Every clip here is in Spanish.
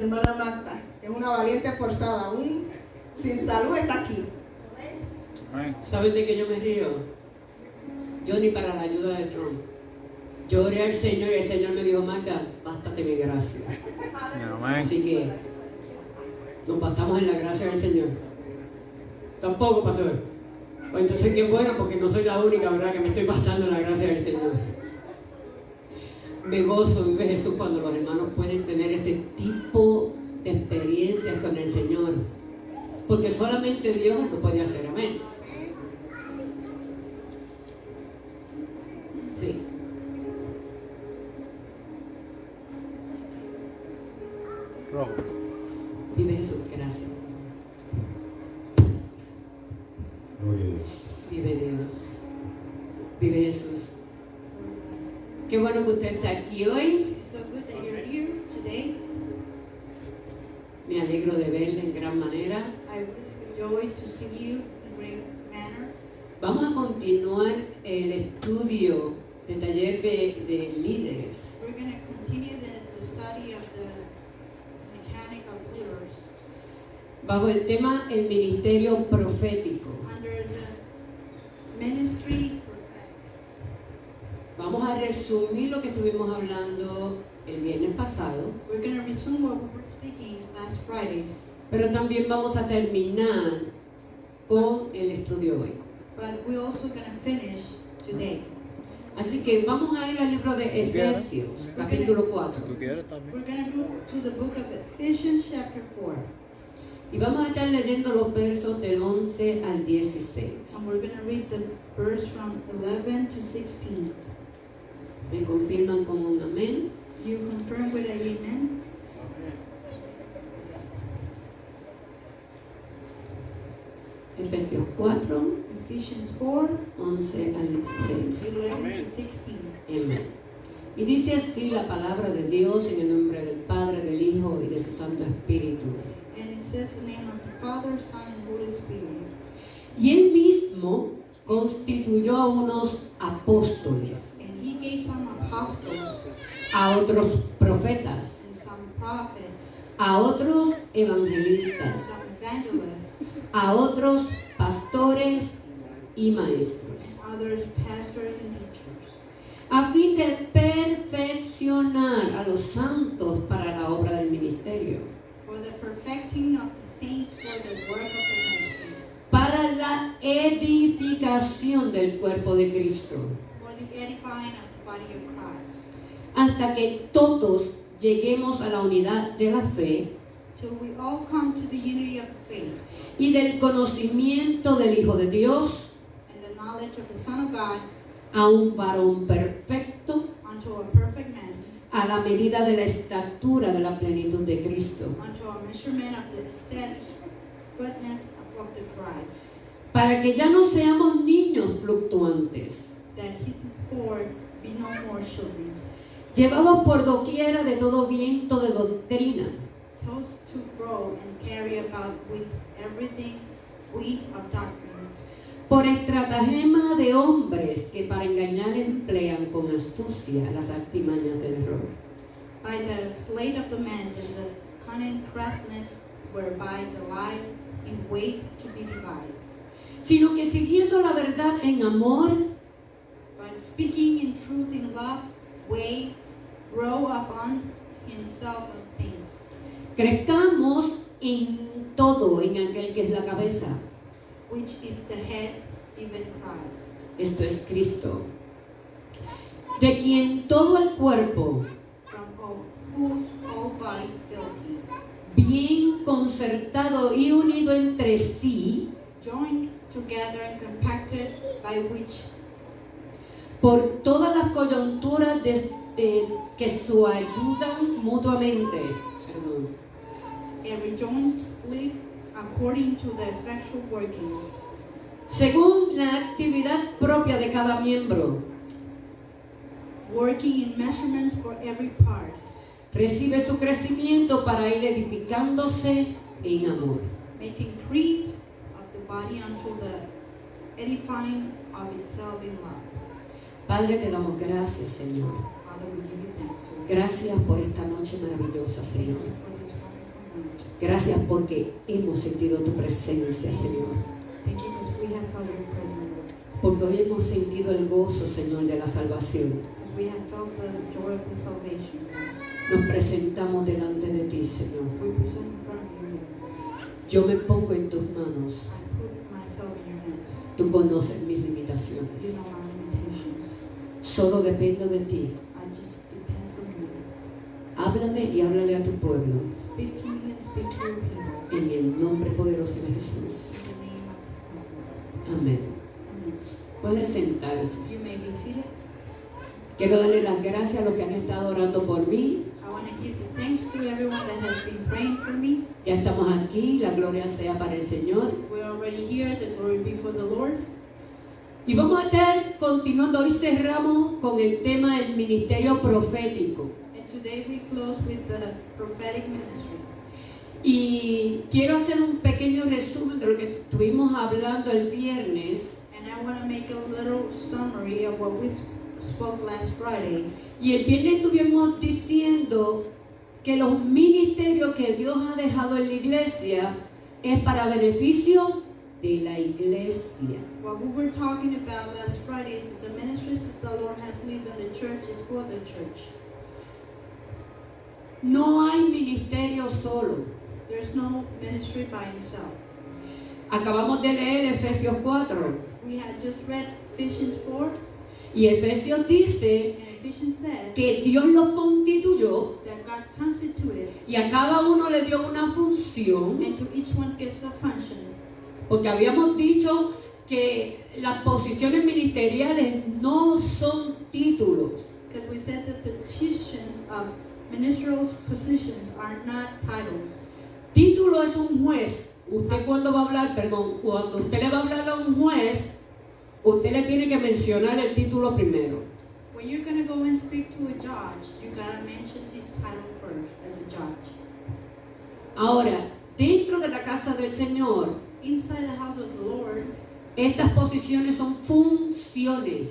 Hermana Magda, que es una valiente forzada, aún sin salud está aquí. ¿Saben de qué yo me río? Yo ni para la ayuda de Trump. Yo oré al Señor y el Señor me dijo: Magda, bástate mi gracia. Así que nos bastamos en la gracia del Señor. Tampoco, pastor. Pues entonces qué bueno, porque no soy la única, ¿verdad?, que me estoy bastando en la gracia del Señor. Me gozo, vive Jesús, cuando los hermanos pueden tener este tipo de experiencias con el Señor, porque solamente Dios lo puede hacer. Amén. Sí. Rojo. Vive Jesús, gracias. Vive Dios. Vive Jesús. Qué bueno que usted está aquí hoy. So good that you're here today. Me alegro de verle en gran manera. I really enjoy to see you in a great manner. Vamos a continuar el estudio de taller de líderes. We're going to continue the study of the mechanic of leaders Bajo el tema el ministerio profético. under the ministry prophetic. Vamos a resumir lo que estuvimos hablando el viernes pasado, We're going to resume what we were speaking last Friday, pero también vamos a terminar con el estudio hoy. but we're also going to finish today. Así que vamos a ir al libro de Efesios, capítulo 4. ¿Tú quieres también? We're going to go to the book of Ephesians chapter 4, Y vamos a estar leyendo los versos del 11 al 16. and we're going to read the verse from 11 to 16. ¿Me confirman con un amén? You confirm with a amen? Efesios 4, Ephesians 4, 11 al 16. 11 to 16. Amén. Y dice así la palabra de Dios en el nombre del Padre, del Hijo y de su Santo Espíritu. And it says the name of the Father, Son, and Holy Spirit. Y él mismo constituyó a unos apóstoles, And he gave some apostles a otros profetas, and some prophets, a otros and evangelistas, some evangelists, a otros pastores y maestros, and others pastors and teachers, a fin de perfeccionar a los santos para la obra del ministerio, for the perfecting of the saints for the work of the ministry, para la edificación del cuerpo de Cristo, for the edifying of the body of Christ, hasta que todos lleguemos a la unidad de la fe till we all come to the unity of the faith y del conocimiento del Hijo de Dios, and the knowledge of the Son of God, a un varón perfecto, unto a perfect man, a la medida de la estatura de la plenitud de Cristo, unto a measurement of the steadfastness of the Christ, para que ya no seamos niños fluctuantes, that henceforth be no more children, llevados por doquiera de todo viento de doctrina, told to grow and carry about with everything wind of doctrine, por estratagema de hombres que para engañar emplean con astucia las artimañas del error, by the sleight of the man and the cunning craftiness whereby the lie in wait to be devised, sino que siguiendo la verdad en amor, but speaking in truth in love, way grow upon himself of things, crezcamos en todo en aquel que es la cabeza. which is the head, even Christ, Esto es Cristo, de quien todo el cuerpo, from whose whole body filthy, bien concertado y unido entre sí, joined together and compacted, by which por todas las coyunturas que se ayudan mutuamente. Perdón. every joint split according to the effectual working, Según la actividad propia de cada miembro, working in measurements for every part, recibe su crecimiento para ir edificándose en amor. make increase of the body unto the edifying of itself in love. Padre, te damos gracias, Señor. Father, we give you thanks. Gracias por esta noche maravillosa, Thank Señor. you for this Gracias porque hemos sentido tu presencia, Señor. Thank you because we have felt your presence, Lord. Porque hoy hemos sentido el gozo, Señor, de la salvación. Because we have felt the joy of the salvation, Lord. Nos presentamos delante de ti, Señor. We present in front of you, Lord. Yo me pongo en tus manos. I put myself in your hands. Tú conoces mis You limitaciones. know my limitations. Solo dependo de ti. I just depend from you. Háblame y háblale a tu pueblo. Speak to me and speak to your people. En el nombre poderoso de Jesús. In the name of Amén. Amen. Puede sentarse. You may be seated. Quiero darle las gracias a los que han estado orando por mí. I want to give thanks to everyone that has been praying for me. Ya estamos aquí. La gloria sea para el Señor. We're already here. The glory be for the Lord. Y vamos a estar continuando. Hoy cerramos con el tema del ministerio profético. And today we close with the prophetic ministry. Y quiero hacer un pequeño resumen de lo que estuvimos hablando el viernes. And I want to make a little summary of what we spoke last Friday. Y el viernes estuvimos diciendo que los ministerios que Dios ha dejado en la iglesia es para beneficio de la iglesia. What we were talking about last Friday is that the ministries that the Lord has left in the church is for the church. No hay ministerio solo. There's no ministry by himself. Acabamos de leer Efesios 4 We had just read Ephesians 4, y Efesios dice and Ephesians says que Dios los constituyó that God constituted, y a cada uno le dio una función, and to each one gives a function. porque habíamos dicho que las posiciones ministeriales no son títulos. Because we said that the positions of ministerial positions are not titles. Título es un juez. Usted cuando va a hablar, cuando usted le va a hablar a un juez, usted le tiene que mencionar el título primero. When you're going to go and speak to a judge, you got to mention his title first as a judge. Ahora, dentro de la casa del Señor, Inside the house of the Lord, estas posiciones son funciones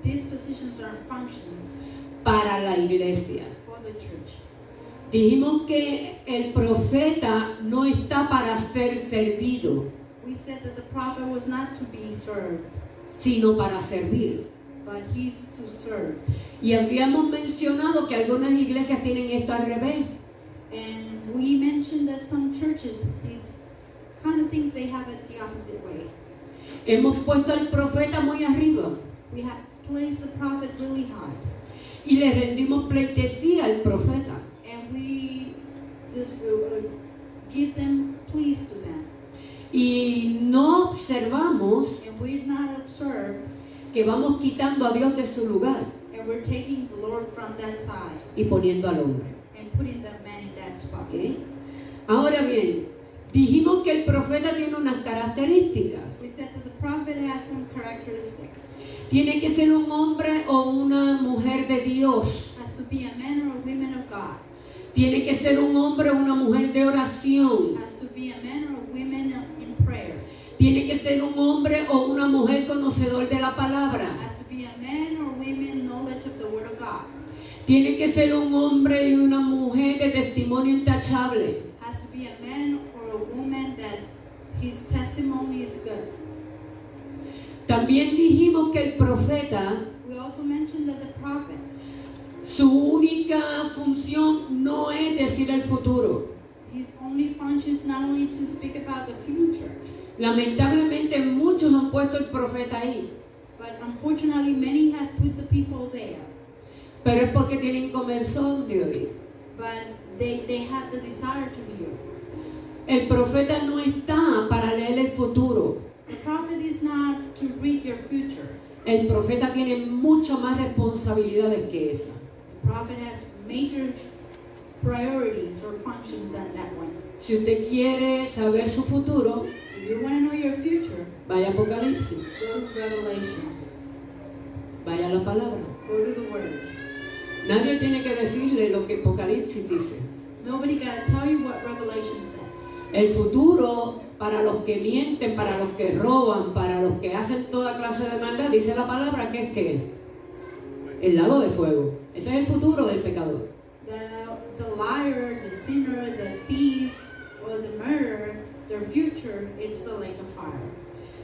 these positions are functions para la iglesia. for the church. Dijimos que el profeta no está para ser servido, We said that the prophet was not to be served, sino para servir. but he's to serve. Y habíamos mencionado que algunas iglesias tienen esto al revés. And we mentioned that some churches, these kind of things, they have it the opposite way. Hemos puesto al profeta muy arriba We have placed the prophet really high, y le rendimos pleitesía al profeta. and we just give them pleas to them. Y no observamos And we're not observed, que vamos quitando a Dios de su lugar and we're taking the Lord from that side y poniendo al hombre. and putting that man in that spot. ¿Ok? Ahora bien, dijimos que el profeta tiene unas características. We said that the prophet has some characteristics. Tiene que ser un hombre o una mujer de Dios. Has to be a man or a woman of God. Tiene que ser un hombre o una mujer de oración. Has to be a man or a woman in prayer. Tiene que ser un hombre o una mujer conocedor de la palabra. Has to be a man or woman knowledge of the word of God. Tiene que ser un hombre y una mujer de testimonio intachable. Has to be a man or a woman that his testimony is good. También dijimos que el profeta, We also mentioned that the prophet, su única función no es decir el futuro. his only function is not only to speak about the future, Lamentablemente muchos han puesto el profeta ahí, but unfortunately many have put the people there. pero es porque tienen comezón de oír. But they have the desire to hear. El profeta no está para leer el futuro. The prophet is not to read your future. El profeta tiene mucho más responsabilidades que esa. The prophet has major priorities or functions than that one. Si usted quiere saber su futuro, If you want to know your future, vaya a Apocalipsis, go to Revelation. vaya a la palabra. Go to the word. Nadie tiene que decirle lo que Apocalipsis dice. Nobody got to tell you what Revelation says. El futuro para los que mienten, para los que roban, para los que hacen toda clase de maldad, dice la palabra que es que el lago de fuego. Ese es el futuro del pecador. The liar, the sinner, the thief, for the murderer, their future is the lake of fire.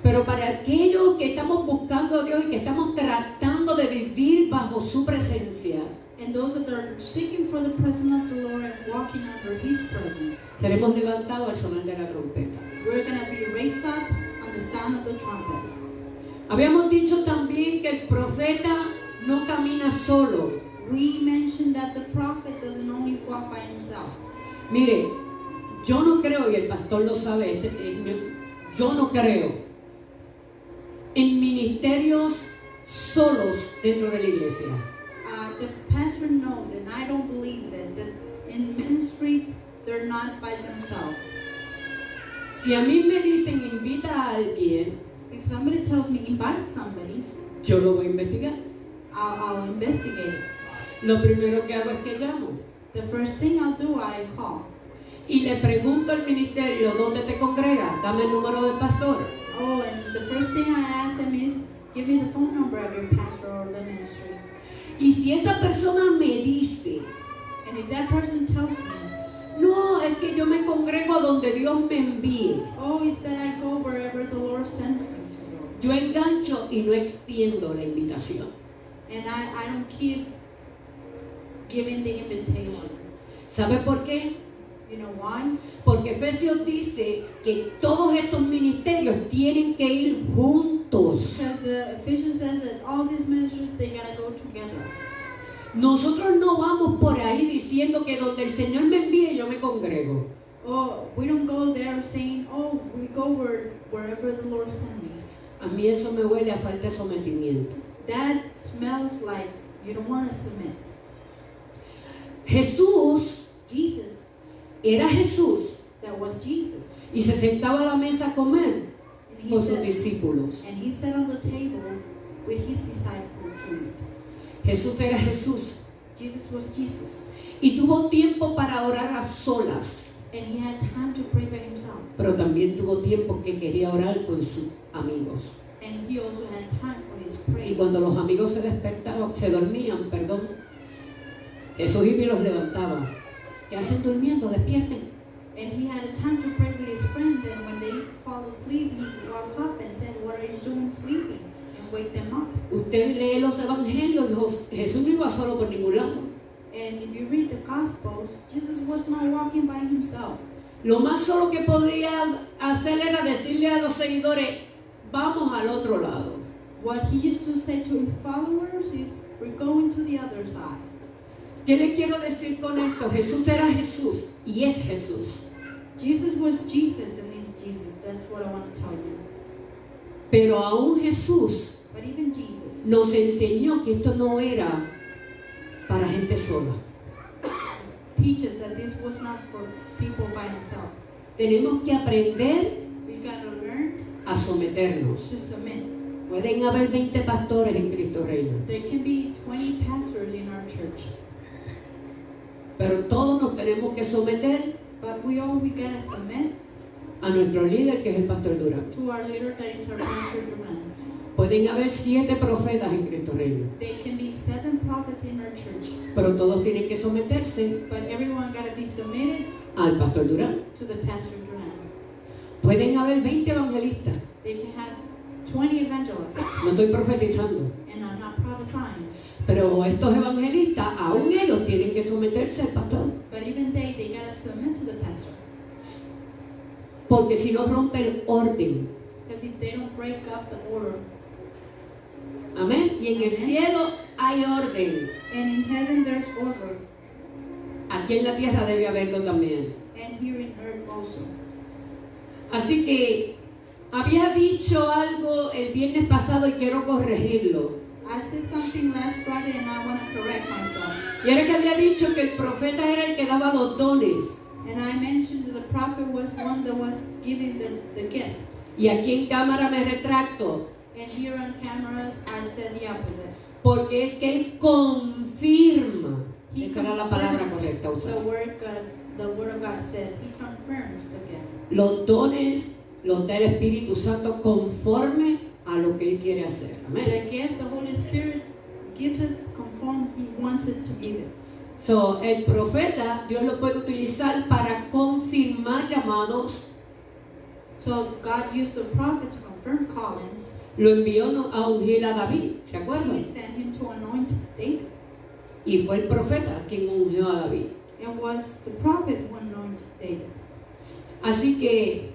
Pero para aquellos que estamos buscando a Dios y que estamos tratando de vivir bajo su presencia, And those that are seeking for the presence of the Lord and walking under His presence, seremos levantados al sonar de la trompeta. we're going to be raised up on the sound of the trumpet. Habíamos dicho también que el profeta no camina solo. We mentioned that the prophet doesn't only walk by himself. Mire, yo no creo, y el pastor lo sabe, yo no creo en ministerios solos dentro de la iglesia. The pastor knows, and I don't believe that in ministries they're not by themselves. Si a mí me dicen invita a alguien, If somebody tells me invite somebody, yo lo voy a investigar. I'll investigate it. Lo primero que hago es que llamo The first thing I'll do, I call. y le pregunto al ministerio, ¿dónde te congregas? Dame el número del pastor. Oh, and the first thing I ask them is, give me the phone number of your pastor or the ministry. Y si esa persona me dice, And if that person tells me, no, es que yo me congrego a donde Dios me envíe, oh, it's that I go wherever the Lord sends me to go. yo engancho y no extiendo la invitación. And I don't keep giving the invitation. ¿Sabe por qué? You know why? Porque Efesios dice que todos estos ministerios tienen que ir juntos. Because Ephesians says that all these ministries, they gotta go together. Nosotros no vamos por ahí diciendo que donde el Señor me envíe yo me congrego. Oh, we don't go there saying, oh, we go wherever the Lord sends me. A mí eso me huele a falta de sometimiento. That smells like you don't want to submit. Jesús Jesus, era Jesús that was Jesus. y se sentaba a la mesa a comer And con sus discípulos. he sat on the table with his disciples to eat. Jesús era Jesús Jesus was Jesus. y tuvo tiempo para orar a solas, And he had time to pray by himself. pero también tuvo tiempo que quería orar con sus amigos. And he also had time for his Y prayer. cuando los amigos se despertaban, se dormían, Jesús iba y los levantaba. ¿Qué hacen durmiendo? Despierten. And he had a time to pray with his friends. And when they fall asleep, he woke up and said, what are you doing sleeping? And wake them up. Usted lee los evangelios, Jesús no iba solo por ningún lado. And if you read the Gospels, Jesus was not walking by himself. Lo más solo que podía hacer era decirle a los seguidores, vamos al otro lado. What he used to say to his followers is, we're going to the other side. ¿Qué le quiero decir con esto? Jesús era Jesús y es Jesús. Jesus was Jesus and is Jesus. That's what I want to tell you. Pero aún Jesús But even Jesus nos enseñó que esto no era para gente sola. teaches that this was not for people by himself. Tenemos que aprender We got to learn a someternos. to submit. Pueden haber 20 pastores en Cristo Reino, There can be 20 pastors in our church, pero todos nos tenemos que someter but we gotta submit a nuestro líder, que es el pastor Durán. to our leader, that is our pastor Duran. Pueden haber 7 profetas en Cristo Reino, There can be 7 prophets in our church, pero todos tienen que someterse but everyone gotta be submitted al pastor Durán. to the pastor Duran. Pueden haber 20 evangelistas, They can have 20 evangelists, no estoy profetizando, and I'm not prophesying, pero estos evangelistas, aún ellos tienen que someterse al pastor, but even they gotta submit to the pastor. porque si no rompe el orden. Because if they don't break up the order, Amén. Y en el cielo hay orden. and in heaven there's order, Aquí en la tierra debe haberlo también. and here in earth also. Así que había dicho algo el viernes pasado y quiero corregirlo. I said something last Friday and I want to correct myself. Y era que había dicho que el profeta era el que daba los dones. And I mentioned that the prophet was one that was giving the gifts. Y aquí en cámara me retracto, And here on cameras, I said the opposite. porque es que él confirma. He Esa era la palabra correcta confirms usar. the word of God says, he confirms the gifts. Los dones los da el Espíritu Santo conforme a lo que él quiere hacer. Amén. The gifts, the Holy Spirit gives it conform he wants it to give it. So, el profeta, Dios lo puede utilizar para confirmar confirmar llamados, So God used the prophet to confirm callings. lo envió a ungir a David, ¿se acuerdan? He sent him to anoint David. Y fue el profeta quien ungió a David. And was the prophet who anointed David. Así que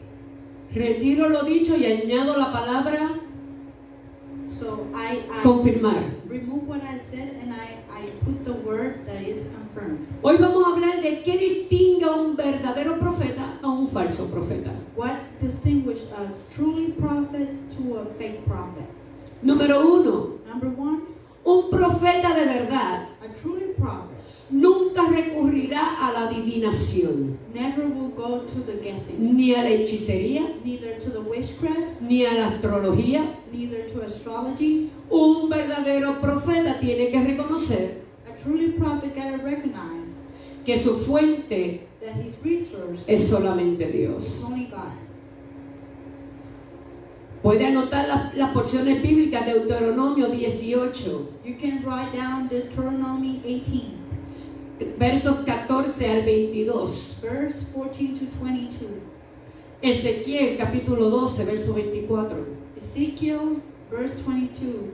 retiro lo dicho y añado la palabra So I confirmar. remove what I said and I put the word that is confirmed. Hoy vamos a hablar de qué distingue a un verdadero profeta a un falso profeta. What distinguishes a truly prophet to a fake prophet? Número 1. Number one, Un profeta de verdad a truly prophet nunca recurrirá a la adivinación, never will go to the guessing, ni a la hechicería, neither to the witchcraft, ni a la astrología. neither to astrology. Un verdadero profeta tiene que reconocer A truly prophet gotta recognize que su fuente that his resource es solamente is Dios. only God. Puede anotar las porciones bíblicas de Deuteronomio 18, You can write down Deuteronomy 18, versos 14 al 22. verse 14 to 22. Ezequiel capítulo 12, verso 24. Ezekiel, verse 22.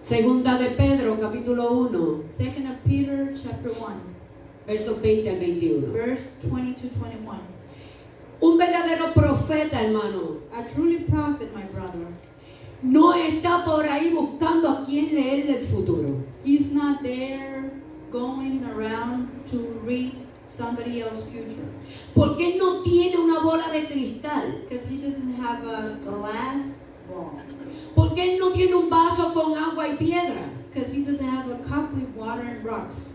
Segunda de Pedro capítulo 1, 2nd of Peter, chapter 1, versos 20 al 21. verse 20 to 21. Un verdadero profeta, hermano, A truly prophet, my brother, no está por ahí buscando a quién leerle el futuro. he's not there going around to read somebody else's future. Porque él no tiene una bola de cristal. Because he doesn't have a glass ball. Porque él no tiene un vaso con agua y piedra. Because he doesn't have a cup with water and rocks.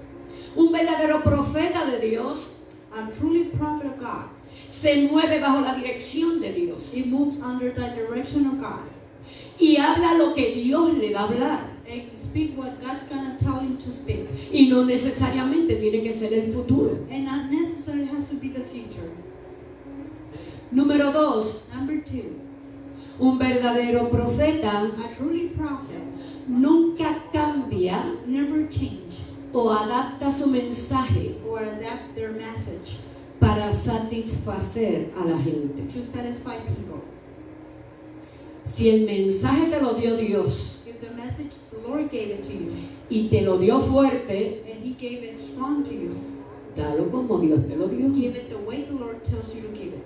Un verdadero profeta de Dios A truly prophet of God, se mueve bajo la dirección de Dios he moves under the direction of God y habla lo que Dios le da a hablar. and speak what God's gonna tell him to speak. Y no necesariamente tiene que ser el futuro. And not necessarily has to be the future. Número 2. Number two, Un verdadero profeta a truly prophet nunca cambia never change o adapta su mensaje or adapt their message para satisfacer a la gente. to satisfy people. Si el mensaje te lo dio Dios If the message the Lord gave it to you y te lo dio fuerte, and he gave it strong to you, dalo como Dios te lo dio. give it the way the Lord tells you to give it.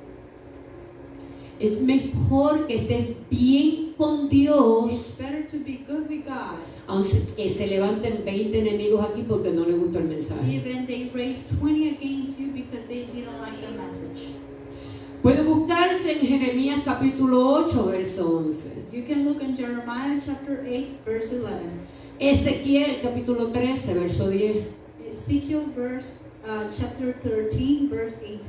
Es mejor que estés bien con Dios, It's better to be good with God, aunque se levanten 20 enemigos aquí porque no les gustó el mensaje. even they raise 20 against you because they didn't like the message. Puede buscarse en Jeremías capítulo 8, verso 11. You can look in Jeremiah chapter 8, verse 11. Ezequiel capítulo 13, verso 10. Ezekiel chapter 13, verse 8.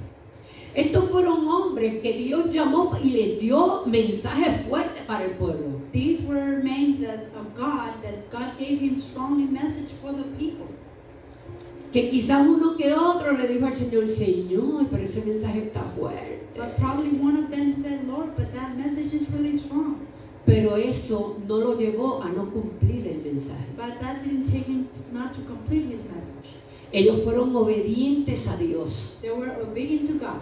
Estos fueron hombres que Dios llamó y les dio mensajes fuertes para el pueblo. These were men of God that God gave him strongly message for the people. Que quizás uno que otro le dijo al Señor, Señor, pero ese mensaje está fuerte. But probably one of them said, Lord, but that message is really strong. Pero eso no lo llevó a no cumplir el mensaje. But that didn't take him not to complete his message. Ellos fueron obedientes a Dios. They were obedient to God.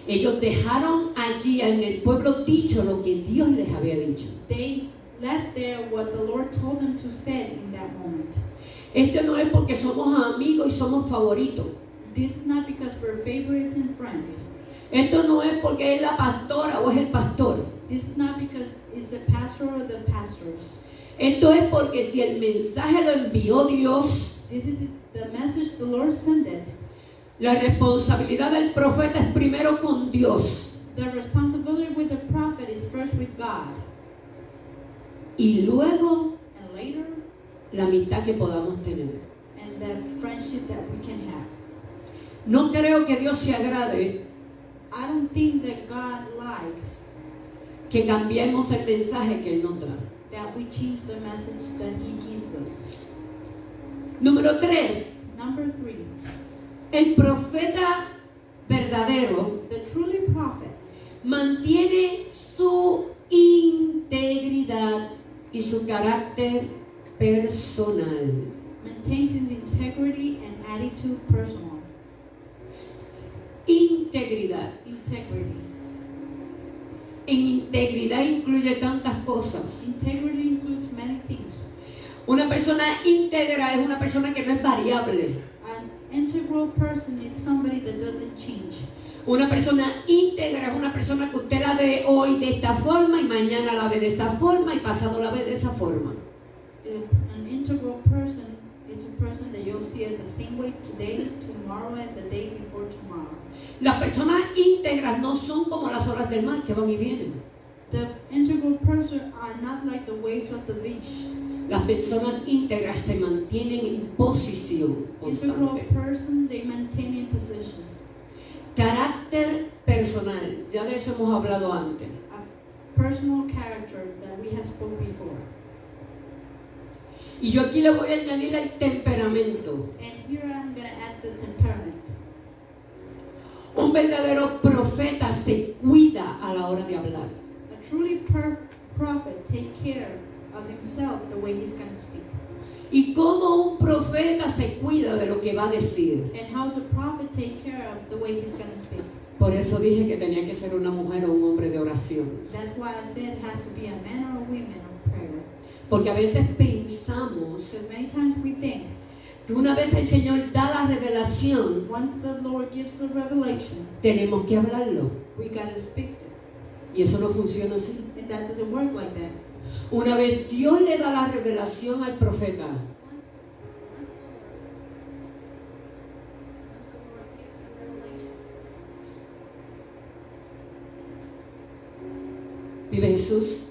Ellos dejaron allí en el pueblo dicho lo que Dios les había dicho. They left there what the Lord told them to say in that moment. Esto no es porque somos amigos y somos favoritos. This is not because we're favorites and friends. Esto no es porque es la pastora o es el pastor. This is not because it's the pastor or the pastors. Esto es porque si el mensaje lo envió Dios, This is the message the Lord sent it. la responsabilidad del profeta es primero con Dios The responsibility with the prophet is first with God. y luego And later, la amistad que podamos tener. and the friendship that we can have. No creo que Dios se agrade I don't think that God likes que cambiemos el mensaje que Él nos da. that we change the message that He gives us. Número 3. Number 3, El profeta verdadero the truly prophet mantiene su integridad y su carácter personal. maintains his integrity and attitude personal. integridad. Integrity. En integridad incluye tantas cosas. Integrity includes many things. Una persona íntegra es una persona que no es variable. An integral person is somebody that doesn't change. Una persona íntegra es una persona que usted la ve hoy de esta forma y mañana la ve de esa forma y pasado la ve de esa forma. An integral person is a person that you'll see it the same way today, tomorrow, and the day before tomorrow. Las personas íntegras no son como las olas del mar que van y vienen. The integral person are not like the waves of the beach. Las personas íntegras se mantienen en posición Integral constante. person, they maintain in position. Carácter personal, ya de eso hemos hablado antes. A personal character that we have spoken before. Y yo aquí le voy a añadir el temperamento. And here I'm going to add the temperament. Un verdadero profeta se cuida a la hora de hablar. A truly prophet take care of himself the way he's going to speak. Y cómo un profeta se cuida de lo que va a decir. And how's a prophet take care of the way he's going to speak. Por eso dije que tenía que ser una mujer o un hombre de oración. That's why I said it has to be a man or a woman of prayer. Porque a veces pensamos Because many times we think, que una vez el Señor da la revelación, once the Lord gives the revelation, tenemos que hablarlo. we got to speak it. Y eso no funciona así. And that doesn't work like that. Una vez Dios le da la revelación al profeta, vive Jesús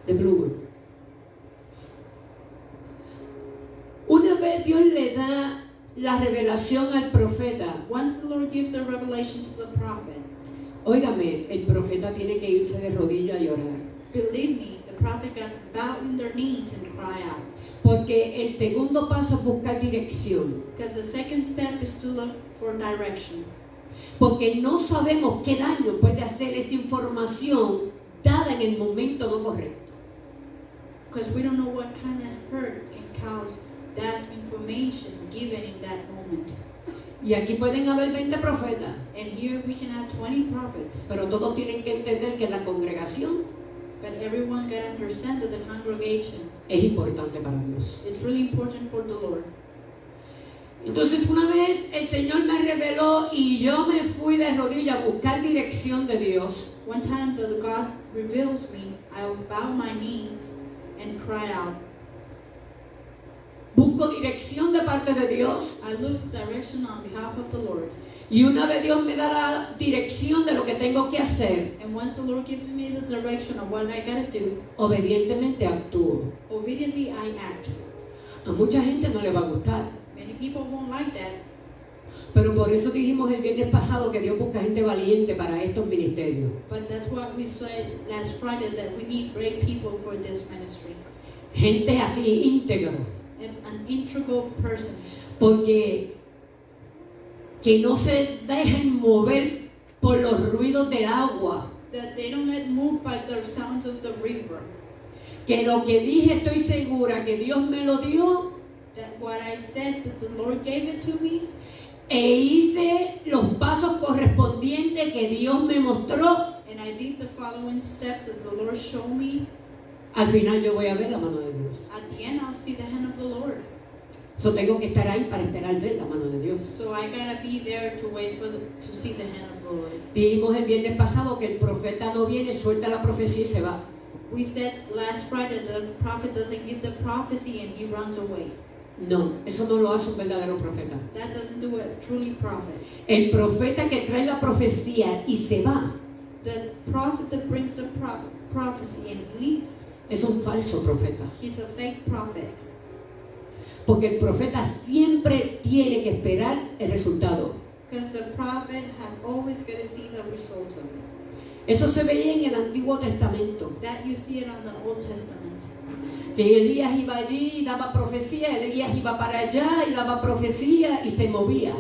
de Blumen. Una vez Dios le da la revelación al profeta, Once the Lord gives the revelation to the prophet, óigame, el profeta tiene que irse de rodillas y orar. believe me, the prophet got bow on their knees and cry out. Porque el segundo paso es buscar dirección. Because the second step is to look for direction. Porque no sabemos qué daño puede hacer esta información dada en el momento no correcto. Because we don't know what kind of hurt can cause that information given in that moment. Y aquí pueden haber 20 profetas, And here we can have 20 prophets, pero todos tienen que entender que la congregación but everyone can understand that the congregation es importante para Dios. is really important for the Lord. Entonces una vez el Señor me reveló y yo me fui de rodillas a buscar dirección de Dios. One time that God reveals me, I will bow my knees and cry out. Busco dirección de parte de Dios. I look direction on behalf of the Lord. Y una vez Dios me da la dirección de lo que tengo que hacer, And once the Lord gives me the direction of what I gotta do, obedientemente actúo. obediently I act. A mucha gente no le va a gustar. Many people won't like that. Pero por eso dijimos el viernes pasado que Dios busca gente valiente para estos ministerios. But that's what we said last Friday, that we need brave people for this ministry. Gente así íntegro. An integral person. Porque que no se dejen mover por los ruidos del agua. That they don't get moved by the sounds of the river. Que lo que dije estoy segura que Dios me lo dio. That what I said, that the Lord gave it to me. E hice los pasos correspondientes que Dios me mostró. And I did the following steps that the Lord showed me. Al final yo voy a ver la mano de Dios. At the end, I'll see the hand of the Lord. So tengo que estar ahí para esperar ver la mano de Dios. So I gotta be there to wait to see the hand of the Lord. Dijimos el viernes pasado que el profeta no viene, suelta la profecía y se va. We said last Friday that the prophet doesn't give the prophecy and he runs away. No, eso no lo hace un verdadero profeta. That doesn't do a truly prophet. El profeta que trae la profecía y se va The prophet that brings the prophecy and leaves, es un falso profeta. he's a fake prophet. Porque el profeta siempre tiene que esperar el resultado. Because the prophet has always got to see the results of it. Eso se veía en el Antiguo Testamento. That you see it on the Old Testament. Que Elías iba allí y daba profecía, Elías iba para allá y daba profecía y se movía.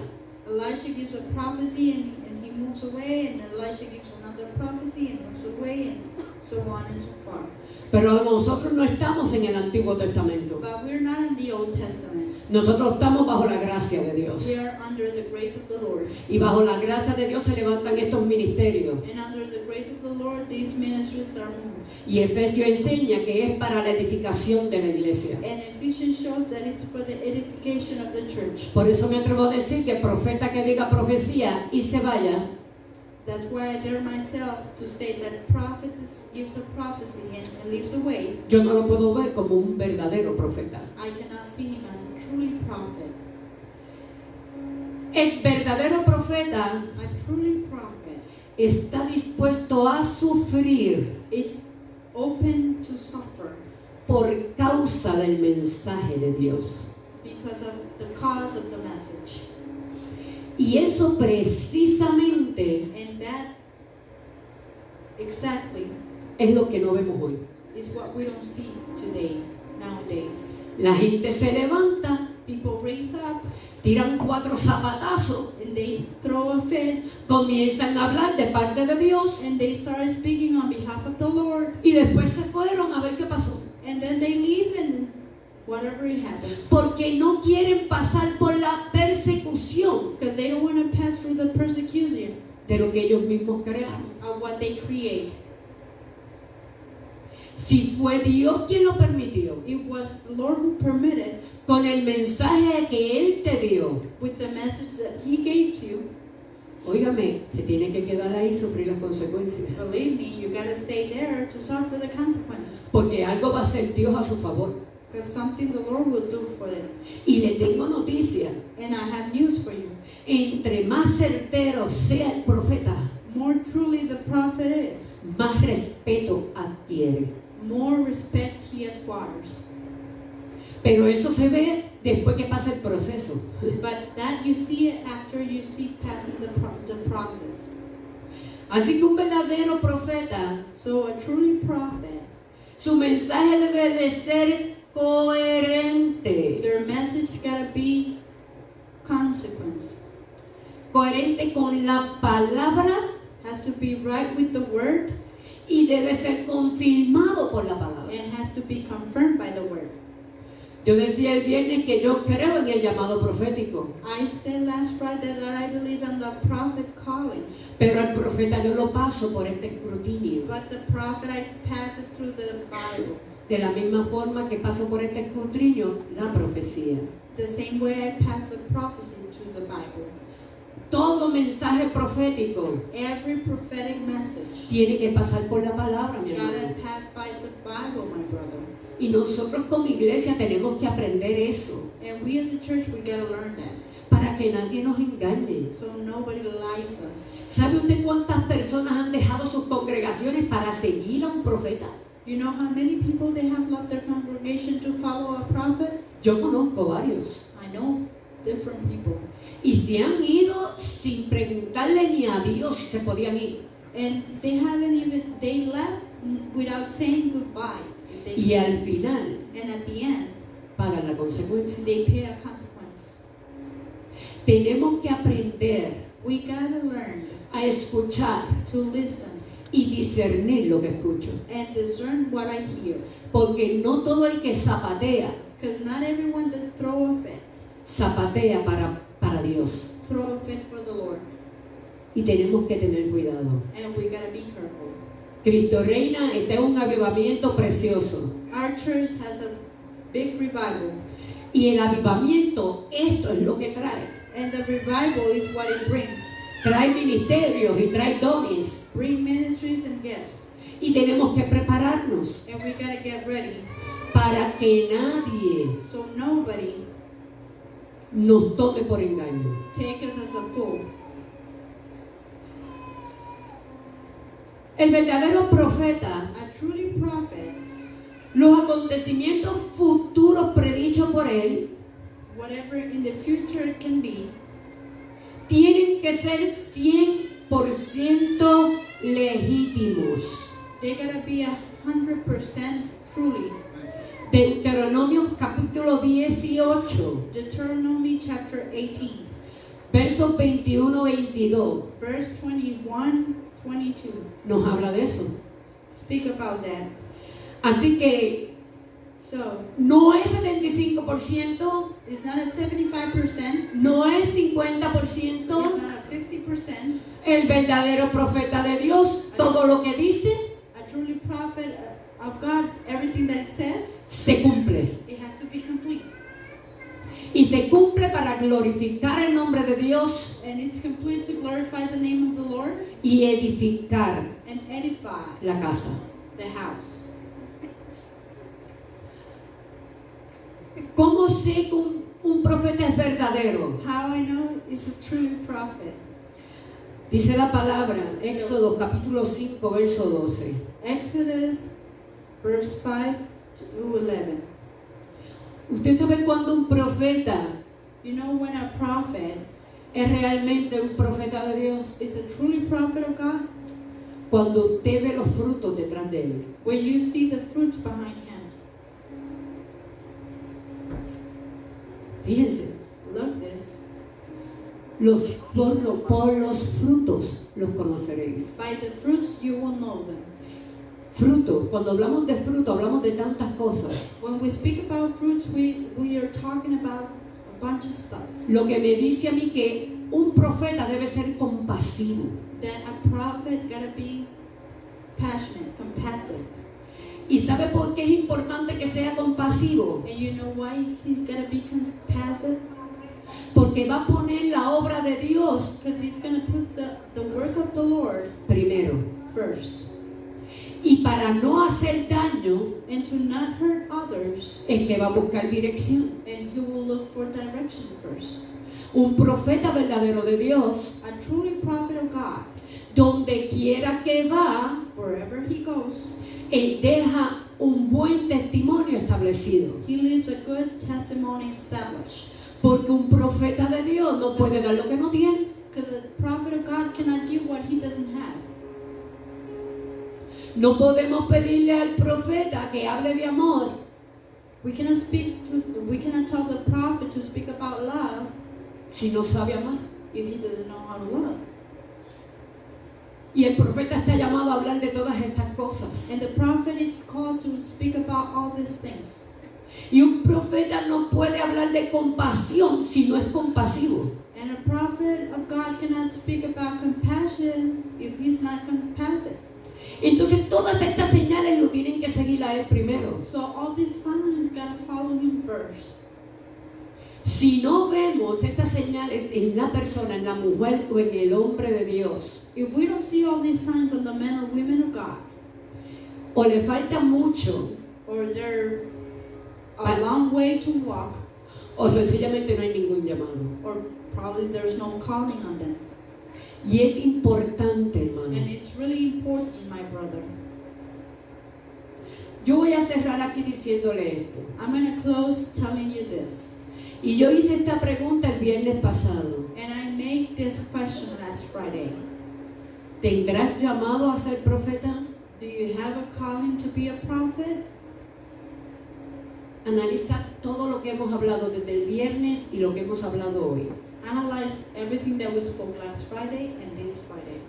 Elisha gives a prophecy and he moves away, and Elisha gives another prophecy and moves away, and so on and so forth. Pero nosotros no estamos en el Antiguo Testamento. But we're not in the Old Testament. Nosotros estamos bajo la gracia de Dios. We are under the grace of the Lord. Y bajo la gracia de Dios se levantan estos ministerios. And under the grace of the Lord, these ministries are moved. Y Efesios enseña que es para la edificación de la iglesia. And Ephesians shows that it's for the edification of the church. Por eso me atrevo a decir que el profeta que diga profecía y se vaya, That's why I dare myself to say that prophet gives a prophecy and leaves away. yo no lo puedo ver como un verdadero profeta. I cannot see him as a truly prophet. El verdadero profeta A truly prophet, está dispuesto a sufrir it's open to suffer por causa del mensaje de Dios. because of the cause of the message. Y eso precisamente And that exactly es lo que no vemos hoy. is what we don't see today, nowadays. La gente se levanta, People raise up tiran 4 zapatazos, and they throw a fit comienzan a hablar de parte de Dios and they start speaking on behalf of the Lord. y después se fueron a ver qué pasó. And then they leave and whatever it happens. Porque no quieren pasar por la persecución Because they don't want to pass through the persecution de lo que ellos mismos crearon. of what they create. Si fue Dios quien lo permitió, It was the Lord who permitted, con el mensaje que Él te dio, with the message that He gave to you. óigame, se tiene que quedar ahí y sufrir las consecuencias. Believe me, you gotta stay there to suffer the consequence. Porque algo va a hacer Dios a su favor. Because something the Lord will do for them. Y le tengo noticia. And I have news for you. Entre más certero sea el profeta, More truly the prophet is, más respeto adquiere. more respect he acquires. Pero eso se ve después que pasa el proceso. But that you see it after you see passing the process. Así que un verdadero profeta, So a truly prophet, su mensaje debe de ser coherente. their message gotta be consequence. Coherente con la palabra Has to be right with the word y debe ser confirmado por la palabra. and has to be confirmed by the word. Yo decía el viernes que yo creo en el llamado profético, I said last Friday that I believe in the prophet calling, pero al profeta yo lo paso por este escrutinio. but the prophet I pass it through the Bible. De la misma forma que paso por este escrutinio la profecía. The same way I pass the prophecy to the Bible. Todo mensaje profético Every prophetic message tiene que pasar por la palabra, mi gotta hermano. pass by the Bible, my brother. Y nosotros como iglesia tenemos que aprender eso And we as a church, we gotta learn that, para que nadie nos engañe. so nobody lies us. ¿Sabe usted cuántas personas han dejado sus congregaciones para seguir a un profeta? You know how many people they have left their congregation to follow a prophet? Yo conozco varios. I know different people. Y se han ido sin preguntarle ni a Dios si se podían ir. And they left without saying goodbye. Y al final And at the end, pagan la consecuencia. they pay a consequence. Tenemos que aprender We gotta learn a escuchar to listen y discernir lo que escucho. and discern what I hear. Porque no todo el que zapatea, Because not everyone that throw a fit zapatea para Dios. throw a fit for the Lord. Y tenemos que tener cuidado. And we gotta be careful. Cristo Reina está en un avivamiento precioso. Our church has a big revival. Y el avivamiento, esto es lo que trae. And the revival is what it brings. Trae ministerios y trae dones. Bring ministries and gifts. Y tenemos que prepararnos And we gotta get ready. para que nadie So nobody nos tome por engaño. take us as a fool. El verdadero profeta, A truly prophet, los acontecimientos futuros predichos por él, whatever in the future it can be, tienen que ser 100% legítimos. they gotta be 100% truly. Deuteronomio capítulo 18, Deuteronomy chapter 18, versos 21-22, verse 21, 22. nos habla de eso. Speak about that. Así que So, no es 75%, it's not a 75%, no es it's 50%. not a 50%. El verdadero profeta de Dios, todo lo que dice, A truly prophet of God, everything that it says, se cumple. it has to be complete. Y se cumple para glorificar el nombre de Dios And it's complete to glorify the name of the Lord y edificar and edify la casa. the house. ¿Cómo sé que un profeta es verdadero? How I know it's a true prophet. Dice la palabra, Éxodo capítulo 5, verso 12. Exodus verse 5 to 11. ¿Usted sabe cuándo un profeta You know when a prophet es realmente un profeta de Dios? is a truly prophet of God? Cuando usted ve los frutos detrás de él. When you see the fruits behind him. Fíjense, Look this. por los frutos los conoceréis. By the fruits you will know them. Fruto, cuando hablamos de fruto, hablamos de tantas cosas. When we speak about fruits, we are talking about a bunch of stuff. Lo que me dice a mí que un profeta debe ser compasivo. That a prophet gotta be passionate, compassionate. ¿Y sabe por qué es importante que sea compasivo? And you know why he's gotta be compassionate? Porque va a poner la obra de Dios Because he's gonna put the work of the Lord primero. first. Y para no hacer daño, And to not hurt others. es que va a buscar dirección. And he will look for direction first. Un profeta verdadero de Dios, A truly prophet of God, donde quiera que va, wherever he goes, él deja un buen testimonio establecido. he leaves a good testimony established. Porque un profeta de Dios no puede dar lo que no tiene. Because a prophet of God cannot give what he doesn't have. No podemos pedirle al profeta que hable de amor We cannot tell the prophet to speak about love si no sabe amar. if he doesn't know how to love. Y el profeta está llamado a hablar de todas estas cosas. And the prophet is called to speak about all these things. Y un profeta no puede hablar de compasión si no es compasivo. And a prophet of God cannot speak about compassion if he's not compassionate. Entonces todas estas señales lo tienen que seguir a él primero. So all these signs gotta follow him first. Si no vemos estas señales en la persona, en la mujer o en el hombre de Dios, If we don't see all these signs on the men or women of God, o le falta mucho, or they're a long way to walk, o sencillamente no hay ningún llamado. or probably there's no calling on them. Y es importante, hermano. And it's really important, my brother. Yo voy a cerrar aquí diciéndole esto. I'm going to close telling you this. Y yo hice esta pregunta el viernes pasado. And I made this question last Friday. ¿Tendrás llamado a ser profeta? Do you have a calling to be a prophet? Analiza todo lo que hemos hablado desde el viernes y lo que hemos hablado hoy. Analyze everything that we spoke last Friday and this Friday.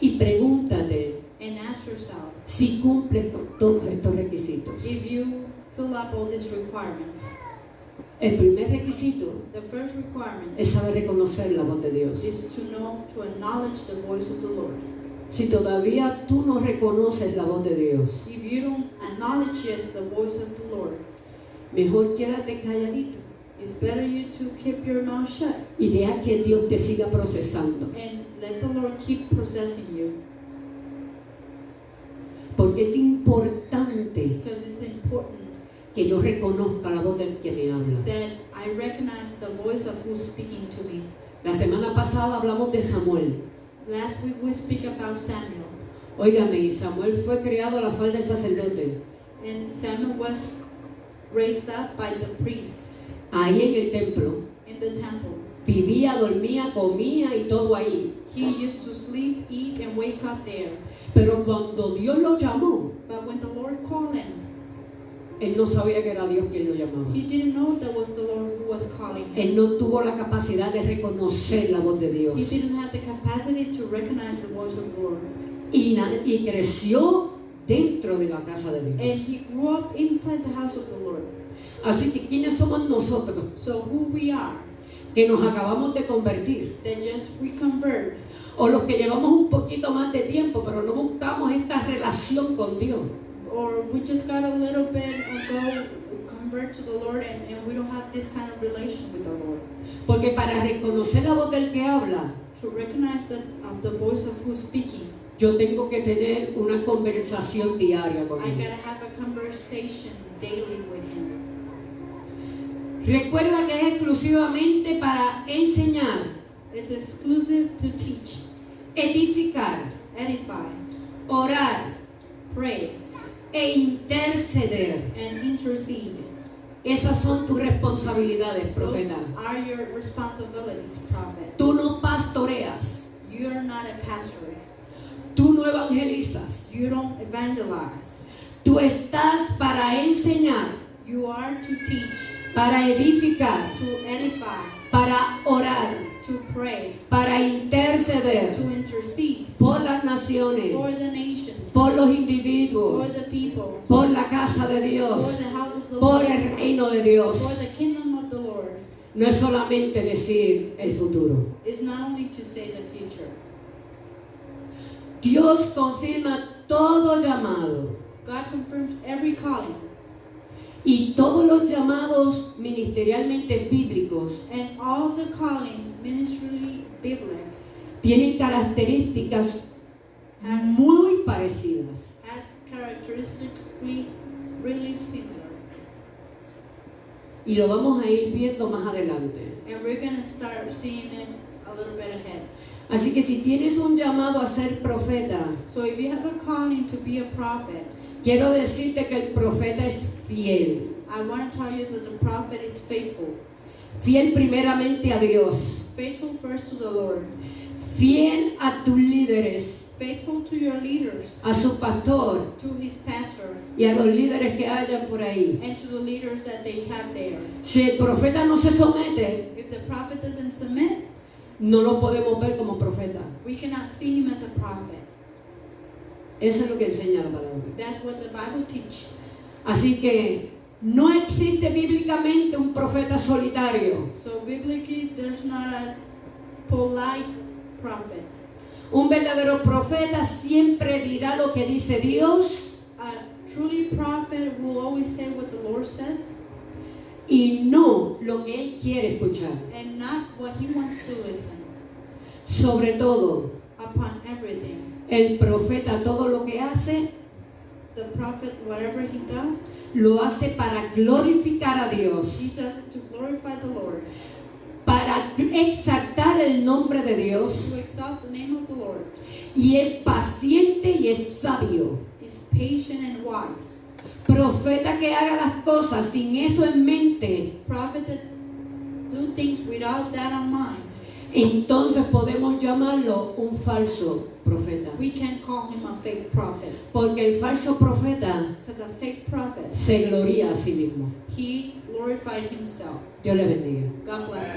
Y pregúntate And ask yourself si cumples con todos estos requisitos. if you fill up all these requirements. El primer requisito The first requirement es saber reconocer la voz de Dios. is to know, to acknowledge the voice of the Lord. Si todavía tú no reconoces la voz de Dios, If you don't acknowledge yet the voice of the Lord, mejor quédate calladito it's better you to keep your mouth shut y deja que Dios te siga procesando. and let the Lord keep processing you. Porque es importante Because it's important que yo reconozca la voz del que me habla. that I recognize the voice of who's speaking to me. La semana pasada hablamos de Samuel. Last week we speak about Samuel. Óigame, y Samuel fue criado a la falda del sacerdote. And Samuel was raised up by the priest Ahí en el templo. in the temple. Vivía, dormía, comía y todo ahí. He used to sleep, eat, and wake up there. Pero cuando Dios lo llamó, But when the Lord called him, él no sabía que era Dios quien lo llamaba. he didn't know that was the Lord who was calling him. Él no tuvo la capacidad de reconocer la voz de Dios. He didn't have the capacity to recognize the voice of the Lord. Y creció dentro de la casa de Dios. And he grew up inside the house of the Lord. Así que ¿quiénes somos nosotros So who we are, que nos acabamos de convertir? that just reconvert, O los que llevamos un poquito más de tiempo, pero no buscamos esta relación con Dios. or we just got a little bit ago convert to the Lord and we don't have this kind of relation with the Lord. Porque para reconocer la voz del que habla, To recognize that the voice of who's speaking, yo tengo que tener una conversación diaria con I él. gotta have a conversation daily with him. Recuerda que es exclusivamente para enseñar, It's exclusive to teach, edificar, edify, orar pray, e interceder. and intercede. Esas son tus responsabilidades, Those profeta. are your responsibilities, prophet. Tú no pastoreas, You're not a pastor. tú no evangelizas, You don't evangelize. tú estás para enseñar, You are to teach, para edificar, to edify, para orar, to pray, para interceder to intercede por las naciones, for the nations, por los for individuos, the people, por la casa de for Dios, the house of the por Lord, el reino de Dios. for the kingdom of the Lord. No es solamente decir el futuro. It's not only to say the future. Dios confirma todo llamado God confirms every calling, y todos los llamados ministerialmente bíblicos and all the callings ministerially biblical tienen características muy parecidas. has characteristically really similar. Y lo vamos a ir viendo más adelante. And we're going to start seeing it a little bit ahead. Así que si tienes un llamado a ser profeta, So if you have a calling to be a prophet, quiero decirte que el profeta es fiel. I want to tell you that the prophet is faithful. Fiel primeramente a Dios. Faithful first to the Lord. Fiel a tus líderes, Faithful to your leaders, a su pastor to his pastor, y a los líderes que hayan por ahí. and to the leaders that they have there. Si el profeta no se somete, If the prophet doesn't submit, no lo podemos ver como profeta. we cannot see him as a prophet. Eso es lo que enseña la palabra. That's what the Bible teaches. Así que no existe bíblicamente un profeta solitario. So biblically, there's not a polite prophet. Un verdadero profeta siempre dirá lo que dice Dios A truly prophet will always say what the Lord says y no lo que él quiere escuchar. and not what he wants to listen. Sobre todo, Upon everything, el profeta todo lo que hace, the prophet, whatever he does, lo hace para glorificar a Dios, he does it to glorify the Lord, para exaltar el nombre de Dios, to exalt the name of the Lord. y es paciente y es sabio. He's patient and wise. Profeta que haga las cosas sin eso en mente, Prophet that do things without that on mind, entonces podemos llamarlo un falso profeta. we can call him a fake prophet. Porque el falso profeta Because a fake prophet, se gloria a sí mismo. he glorified himself. Dios le bendiga. God bless him.